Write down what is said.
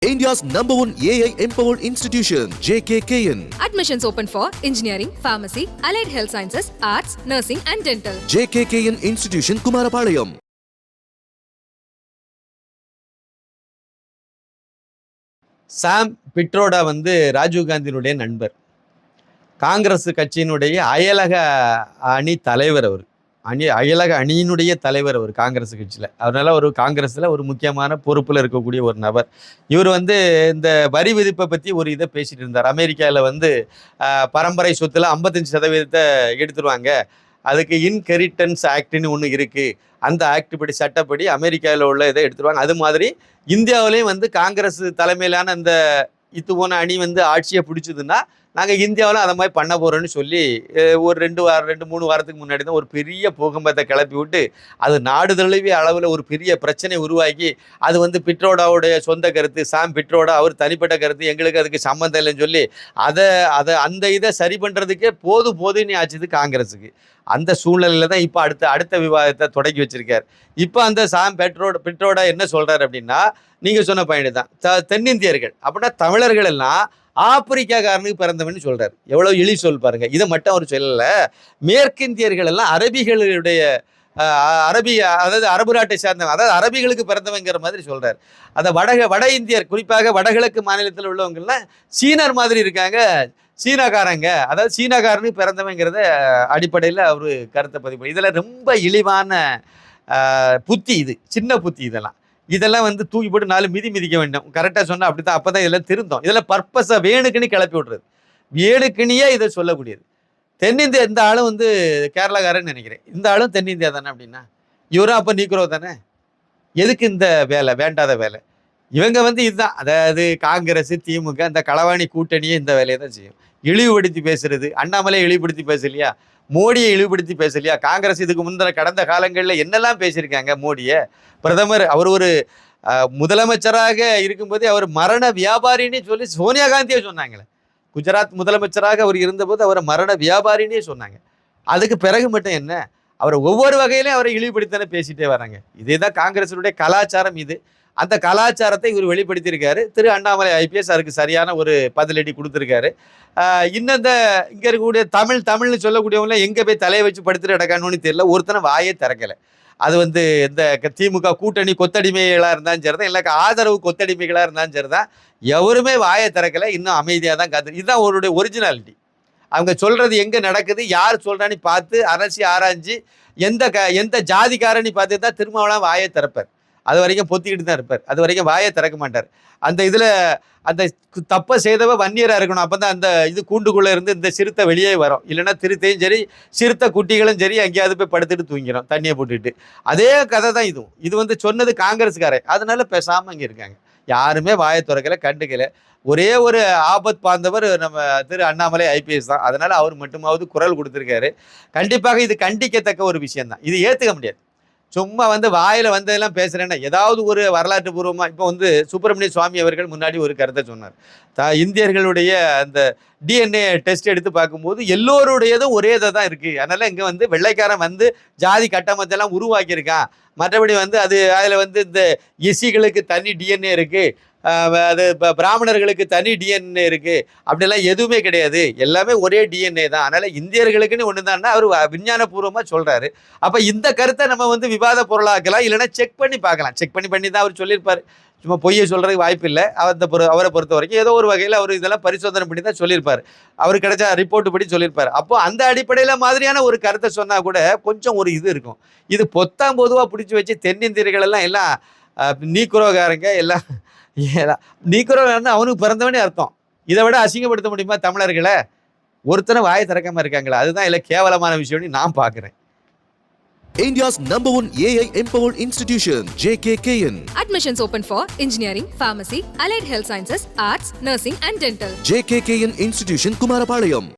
India's #1 AI empowered institution, JKKN. Admissions open for engineering, pharmacy, allied health sciences, arts, nursing and dental. JKKN Institution, Kumarapalayam. Sam Pitroda ராஜீவ்காந்தியினுடைய நண்பர். காங்கிரஸ் கட்சியினுடைய அயலக அணி தலைவர். அவர் அயலக அணியினுடைய தலைவர். அவர் காங்கிரஸ் கட்சியில், அதனால ஒரு காங்கிரஸில் ஒரு முக்கியமான பொறுப்பில் இருக்கக்கூடிய ஒரு நபர். இவர் இந்த வரி விதிப்பை பற்றி ஒரு இதை பேசிகிட்டு இருந்தார். அமெரிக்காவில் பரம்பரை சொத்தில் 55% எடுத்துருவாங்க, அதுக்கு இன்ஹெரிட்டன்ஸ் ஆக்ட்னு ஒன்று இருக்குது, அந்த ஆக்ட் படி சட்டப்படி அமெரிக்காவில் உள்ள இதை எடுத்துருவாங்க. அது மாதிரி இந்தியாவிலையும் காங்கிரஸ் தலைமையிலான அந்த போன அணி ஆட்சியை பிடிச்சதுன்னா நாங்கள் இந்தியாவில் அதை மாதிரி பண்ண போகிறோன்னு சொல்லி ஒரு 2-3 வாரத்துக்கு முன்னாடி தான் ஒரு பெரிய பூகம்பத்தை கிளப்பி விட்டு அது நாடு தழுவிய அளவில் ஒரு பெரிய பிரச்சனை உருவாக்கி அது பிட்ரோடாவுடைய சொந்த கருத்து, சாம் பிட்ரோடா அவர் தனிப்பட்ட கருத்து, எங்களுக்கு அதுக்கு சம்மந்தம் இல்லைன்னு சொல்லி அந்த இதை சரி பண்ணுறதுக்கே போதுன்னு ஆச்சுது காங்கிரஸுக்கு. அந்த சூழ்நிலையில் தான் இப்போ அடுத்த விவாதத்தை தொடங்கி வச்சிருக்கார். இப்போ அந்த சாம் பிட்ரோடா என்ன சொல்கிறார் அப்படின்னா, நீங்கள் சொன்ன பாயிண்ட் தான், தென்னிந்தியர்கள் அப்படின்னா தமிழர்கள் எல்லாம் ஆப்பிரிக்காக்காரனுக்கு பிறந்தவன்னு சொல்றாரு. எவ்வளவு எளி சொல் பாருங்க. இதை மட்டும் அவர் சொல்லல, மேற்கிந்தியர்கள் எல்லாம் அரபிகளுடைய அதாவது அரபு நாட்டை சார்ந்தவங்க, அதாவது அரபிகளுக்கு பிறந்தவங்கிற மாதிரி சொல்றாரு. அந்த வட இந்தியர், குறிப்பாக வடகிழக்கு மாநிலத்தில் உள்ளவங்கெல்லாம் சீனர் மாதிரி இருக்காங்க, சீனாக்காரங்க, அதாவது சீனாக்காரனுக்கு பிறந்தவங்கிறத அடிப்படையில் அவர் கருத்தை பதிவு. இதில் ரொம்ப இழிவான புத்தி, இது சின்ன புத்தி. இதெல்லாம் தூக்கி போட்டு 4 மிதிக்க வேண்டும். கரெக்டாக சொன்னால் அப்படி தான், அப்போ தான் இதெல்லாம் திருந்தோம். இதில் பர்பஸை வேணுக்குன்னு கிளப்பி விட்றது, வேணுக்குனியே இதை சொல்லக்கூடியது. தென்னிந்தியா, இந்த ஆளும் கேரளாக்காரன்னு நினைக்கிறேன், இந்த ஆளும் தென்னிந்தியா தானே அப்படின்னா, இவரும் அப்போ நீக்கிறோ தானே. எதுக்கு இந்த வேலை, வேண்டாத வேலை? இவங்க இதுதான், அதாவது காங்கிரஸ் திமுக இந்த களவாணி கூட்டணியே இந்த வேலையை தான் செய்யும். இழிவுபடுத்தி பேசுறது, அண்ணாமலை இழிவுபடுத்தி பேசலையா, மோடியை இழிவுபடுத்தி பேசலையா? காங்கிரஸ் இதுக்கு முந்தின கடந்த காலங்களில் என்னெல்லாம் பேசியிருக்காங்க மோடியை. பிரதமர் அவர் ஒரு முதலமைச்சராக இருக்கும்போதே அவர் மரண வியாபாரின்னு சொல்லி சோனியா காந்தியே சொன்னாங்களே. குஜராத் முதலமைச்சராக அவர் இருந்தபோது அவரை மரண வியாபாரின்னே சொன்னாங்க. அதுக்கு பிறகு மட்டும் என்ன, அவரை ஒவ்வொரு வகையிலையும் அவரை இழிவுபடுத்தானே பேசிட்டே வராங்க. இதே தான் காங்கிரஸினுடைய கலாச்சாரம். இது அந்த கலாச்சாரத்தை இவர் வெளிப்படுத்தியிருக்காரு. திரு அண்ணாமலை ஐபிஎஸ் அதுக்கு சரியான ஒரு பதிலடி கொடுத்துருக்காரு. இன்னும் இங்கே இருக்கக்கூடிய தமிழ்னு சொல்லக்கூடியவங்கள எங்கே போய் தலையை வச்சு படுத்துட்டு கிடக்கானு தெரியல, ஒருத்தனை வாயே திறக்கலை. அது இந்த திமுக கூட்டணி கொத்தடிமைகளாக இருந்தாலும் சரி தான், இல்லை ஆதரவு கொத்தடிமைகளாக இருந்தாலும் சரி தான், எவருமே வாயை திறக்கலை, இன்னும் அமைதியாக தான் காத்து. இதுதான் அவருடைய ஒரிஜினாலிட்டி. அவங்க சொல்கிறது எங்கே நடக்குது, யார் சொல்கிறான்னு பார்த்து அரசி ஆராய்ஞ்சு எந்த ஜாதிக்காரன்னு பார்த்து தான் திருமாவளவன் வாயை திறப்பார். அது வரைக்கும் பொத்திக்கிட்டு தான் இருப்பார், அது வரைக்கும் வாயை திறக்க மாட்டார். அந்த இதில் அந்த தப்பை செய்தவ வன்னியராக இருக்கணும், அப்போ தான் அந்த கூண்டுக்குள்ளே இருந்து இந்த சிறுத்தை வெளியே வரும். இல்லைன்னா திருத்தையும் சரி சிறுத்தை குட்டிகளும் சரி எங்கேயாவது போய் படுத்துட்டு தூங்கிடும் தண்ணியை போட்டுக்கிட்டு. அதே கதை தான் இதுவும். இது சொன்னது காங்கிரஸ்காரன், அதனால பேசாமல் இங்கே இருக்காங்க. யாருமே வாயை திறக்கலை, கண்டுக்கலை. ஒரே ஒரு ஆபத் பாந்தவர் நம்ம திரு அண்ணாமலை ஐபிஎஸ் தான். அதனால் அவர் மட்டுமாவது குரல் கொடுத்துருக்காரு. கண்டிப்பாக இது கண்டிக்கத்தக்க ஒரு விஷயம்தான். இது ஏற்றுக்க முடியாது. சும்மா வாயில் வந்ததெல்லாம் பேசுகிறேன்னா ஏதாவது ஒரு வரலாற்று பூர்வமாக. இப்போ சுப்பிரமணிய சுவாமி அவர்கள் முன்னாடி ஒரு கருத்தை சொன்னார். இந்தியர்களுடைய அந்த டிஎன்ஏ டெஸ்ட் எடுத்து பார்க்கும்போது எல்லோருடையதும் ஒரே இதை தான் இருக்குது. அதனால் இங்கே வெள்ளைக்காரன் ஜாதி கட்டமைச்செல்லாம் உருவாக்கியிருக்கான். மற்றபடி அதில் இந்த எஸ்சிகளுக்கு தனி டிஎன்ஏ இருக்குது, அது பிராமணர்களுக்கு தனி டிஎன்ஏ இருக்குது, அப்படிலாம் எதுவுமே கிடையாது, எல்லாமே ஒரே டிஎன்ஏ தான். அதனால் இந்தியர்களுக்குன்னு ஒன்று தான்னா அவர் விஞ்ஞானபூர்வமாக சொல்கிறாரு. அப்போ இந்த கருத்தை நம்ம விவாத பொருளாக்கலாம், இல்லைன்னா செக் பண்ணி பார்க்கலாம். செக் பண்ணி தான் அவர் சொல்லியிருப்பார், சும்மா பொய்யை சொல்கிறதுக்கு வாய்ப்பு இல்லை. அவரை பொறுத்த வரைக்கும் ஏதோ ஒரு வகையில் அவர் இதெல்லாம் பரிசோதனை பண்ணி தான் சொல்லியிருப்பார், அவர் கிடைச்ச ரிப்போர்ட் படி சொல்லியிருப்பார். அப்போ அந்த அடிப்படையில் மாதிரியான ஒரு கருத்தை சொன்னால் கூட கொஞ்சம் ஒரு இது இருக்கும். இது பொதுவாக பிடிச்சி வச்சு தென்னிந்தியர்கள் எல்லாம் நீக்குரோகாரங்க எல்லாம் நீக்குறவன் அவனுக்கு பிறந்தவனே அர்த்தம். இதை விட அசிங்கப்படுத்த முடியுமா தமிழர்களை? ஒருத்தனை வாயை திறக்காம இருக்காங்களா? அதுதான் இல்லை கேவலமான விஷயம்னு நான் பார்க்குறேன். India's #1 AI empowered institution, JKKN. Admissions open for engineering, pharmacy, allied health sciences, arts, nursing and dental. JKKN Institution, Kumarapalayam.